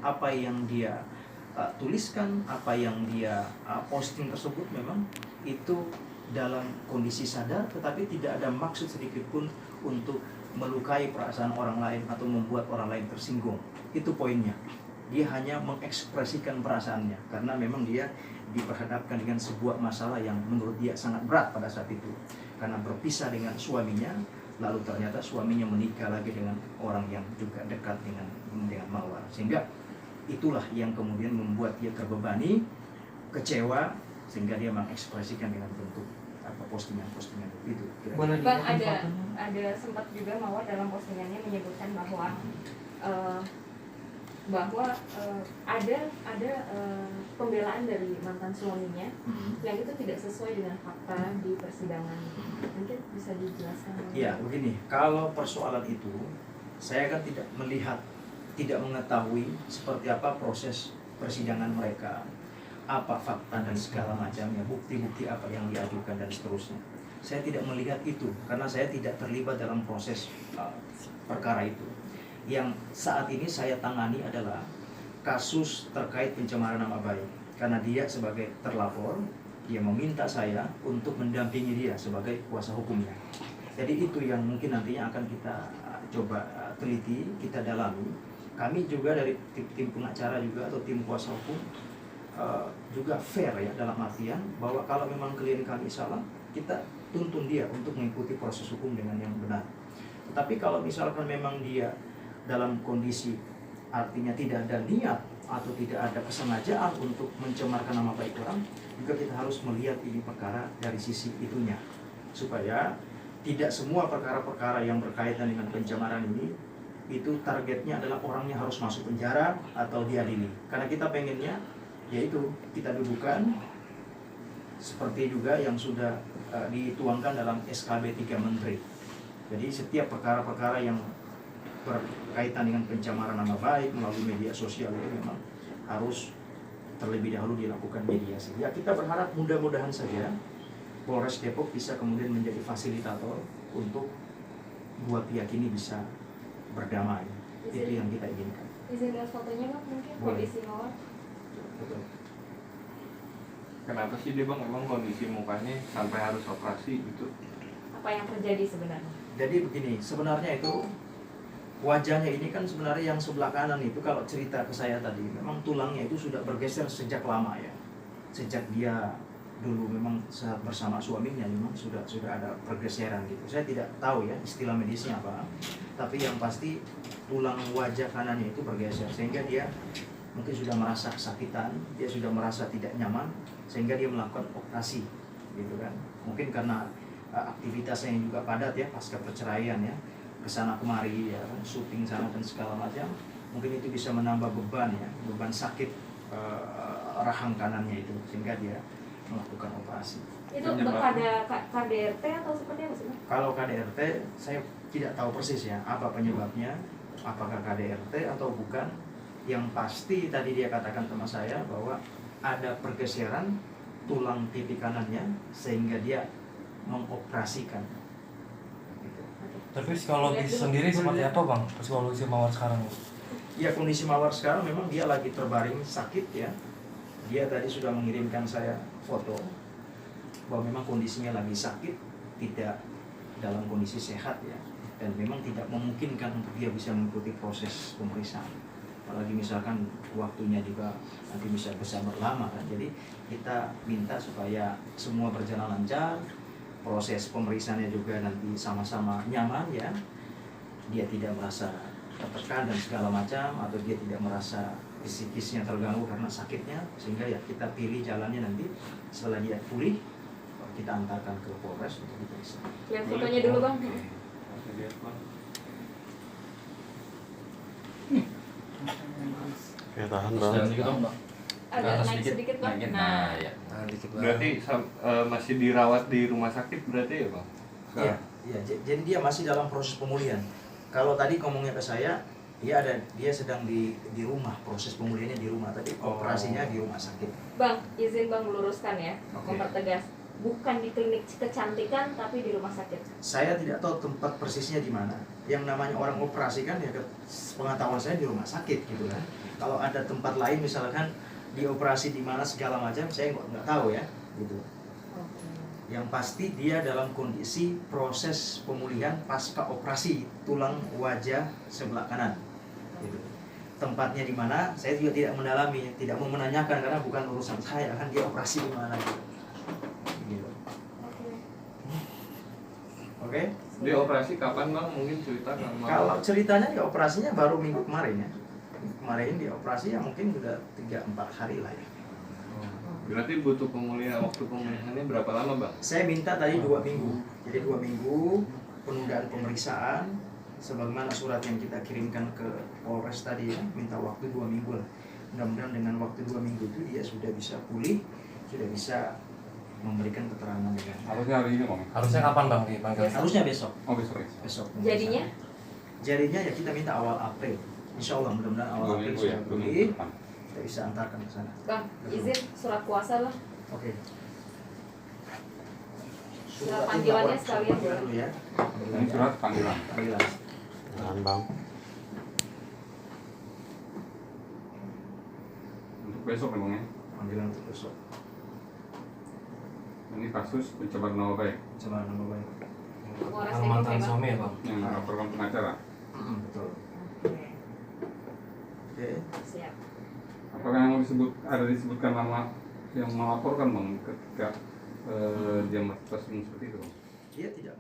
apa yang dia tuliskan, apa yang dia posting tersebut memang itu dalam kondisi sadar, tetapi tidak ada maksud sedikit pun untuk melukai perasaan orang lain atau membuat orang lain tersinggung. Itu poinnya. Dia hanya mengekspresikan perasaannya karena memang dia diperhadapkan dengan sebuah masalah yang menurut dia sangat berat pada saat itu, karena berpisah dengan suaminya, lalu ternyata suaminya menikah lagi dengan orang yang juga dekat dengan Mawar, sehingga itulah yang kemudian membuat dia terbebani, kecewa, sehingga dia mengekspresikan dengan bentuk postingan itu. Bang, ada sempat juga Mawar dalam postingannya menyebutkan bahwa ada pembelaan dari mantan suaminya yang itu tidak sesuai dengan fakta di persidangan. Mungkin bisa dijelaskan? Ya, begini, kalau persoalan itu saya kan tidak mengetahui seperti apa proses persidangan mereka, apa fakta dan segala macamnya, bukti-bukti apa yang diajukan dan seterusnya. Saya tidak melihat itu karena saya tidak terlibat dalam proses perkara itu. Yang saat ini saya tangani adalah kasus terkait pencemaran nama baik, karena dia sebagai terlapor, dia meminta saya untuk mendampingi dia sebagai kuasa hukumnya. Jadi itu yang mungkin nantinya akan kita coba teliti, kita dalami. Kami juga dari tim pengacara juga atau tim kuasa hukum juga fair ya, dalam artian bahwa kalau memang klien kami salah, kita tuntun dia untuk mengikuti proses hukum dengan yang benar. Tetapi kalau misalkan memang dia dalam kondisi artinya tidak ada niat atau tidak ada kesengajaan untuk mencemarkan nama baik orang, juga kita harus melihat ini perkara dari sisi itunya, supaya tidak semua perkara-perkara yang berkaitan dengan pencemaran ini itu targetnya adalah orangnya harus masuk penjara atau diadili. Karena kita pengennya yaitu kita dudukan seperti juga yang sudah dituangkan dalam SKB 3 Menteri. Jadi setiap perkara-perkara yang berkaitan dengan pencemaran nama baik melalui media sosial itu memang harus terlebih dahulu dilakukan mediasi. Ya, kita berharap mudah-mudahan saja Polres Depok bisa kemudian menjadi fasilitator untuk buat pihak ini bisa berdamai. Itu yang kita inginkan. Izin lihat fotonya Bang, mungkin kondisi Mawar. Betul. Kenapa sih dia Bang memang kondisi mukanya sampai harus operasi gitu? Apa yang terjadi sebenarnya? Jadi begini, sebenarnya itu wajahnya ini kan sebenarnya yang sebelah kanan itu kalau cerita ke saya tadi memang tulangnya itu sudah bergeser sejak lama ya. Sejak dia dulu memang saat bersama suaminya memang sudah ada pergeseran gitu. Saya tidak tahu ya istilah medisnya apa. Tapi yang pasti tulang wajah kanannya itu bergeser sehingga dia mungkin sudah merasa kesakitan, dia sudah merasa tidak nyaman sehingga dia melakukan operasi gitu kan. Mungkin karena aktivitasnya yang juga padat ya pasca perceraian ya. Kesana kemari ya, syuting sana dan segala macam, mungkin itu bisa menambah beban ya, beban sakit rahang kanannya itu sehingga dia melakukan operasi. Itu pada KDRT atau seperti apa sih? Kalau KDRT saya tidak tahu persis ya apa penyebabnya, apakah KDRT atau bukan. Yang pasti tadi dia katakan sama saya bahwa ada pergeseran tulang pipi kanannya sehingga dia mengoperasikan. Tapi psikologis sendiri seperti apa Bang? Psikologi Mawar sekarang? Ya, kondisi Mawar sekarang memang dia lagi terbaring sakit ya. Dia tadi sudah mengirimkan saya foto bahwa memang kondisinya lagi sakit, tidak dalam kondisi sehat ya. Dan memang tidak memungkinkan untuk dia bisa mengikuti proses pemeriksaan. Apalagi misalkan waktunya juga nanti bisa berlama kan. Jadi kita minta supaya semua berjalan lancar, proses pemeriksaannya juga nanti sama-sama nyaman ya, dia tidak merasa tertekan dan segala macam, atau dia tidak merasa psikisnya terganggu karena sakitnya, sehingga ya kita pilih jalannya nanti setelah dia pulih kita antarkan ke Polres untuk diperiksa. Lihat fotonya dulu Bang. Ya tahan Bang. Agak naik sedikit Bang. Nah, ya. Berarti masih dirawat di rumah sakit berarti ya Bang? Iya, jadi dia masih dalam proses pemulihan. Kalau tadi ngomongnya ke saya, dia sedang di rumah, proses pemulihannya di rumah, tapi operasinya di rumah sakit. Bang, izin Bang meluruskan ya, mempertegas. bukan di klinik kecantikan tapi di rumah sakit. Saya tidak tahu tempat persisnya di mana. Yang namanya orang operasi kan ya pengetahuan saya di rumah sakit gitu kan. Kalau ada tempat lain misalkan dioperasi di mana segala macam, saya nggak tahu ya gitu. Oke. Yang pasti dia dalam kondisi proses pemulihan pasca operasi tulang wajah sebelah kanan. Gitu. Tempatnya di mana? Saya juga tidak mendalami, tidak mau menanyakan karena bukan urusan saya kan dia operasi di mana gitu. Gitu. Oke. Oke? Dia operasi kapan bang? Mungkin cerita sama. Kalau ceritanya ya operasinya baru minggu kemarin ya. Kemarin dia operasi ya mungkin udah 3-4 hari lah ya. Berarti butuh pemulihan, waktu pemulihannya berapa lama bang? Saya minta tadi 2 minggu. Jadi 2 minggu penundaan pemeriksaan sebagaimana surat yang kita kirimkan ke Polres tadi ya, minta waktu 2 minggu lah. Mudah-mudahan dengan waktu 2 minggu itu dia sudah bisa pulih, sudah bisa memberikan keterangan dengan Harusnya hari ini bang. Harusnya kapan bang dipanggil? harusnya besok. Oh besok ya. Besok. Jadinya Jadinya ya kita minta awal April. Insya Allah mudah-mudahan awal 2 April minggu sudah ya. 2 minggu pulih, depan. kita bisa antarkan ke sana. Bang, izin surat kuasa lah. Oke. Surat panggilannya sekalian panggilan dulu ya. Ini surat panggilan. Panggilan. Tahan bang. Untuk besok memang ya. Panggilan untuk besok. Ini kasus pencemaran nama baik Coba nama baik. Polres Yang mantan TKP, Bang. suami ya bang? yang melaporkan pengacara. Betul. Oke, Oke. siap. Apakah yang ada disebutkan nama yang melaporkan bang ketika dia melakukan seperti itu? Bang? Dia tidak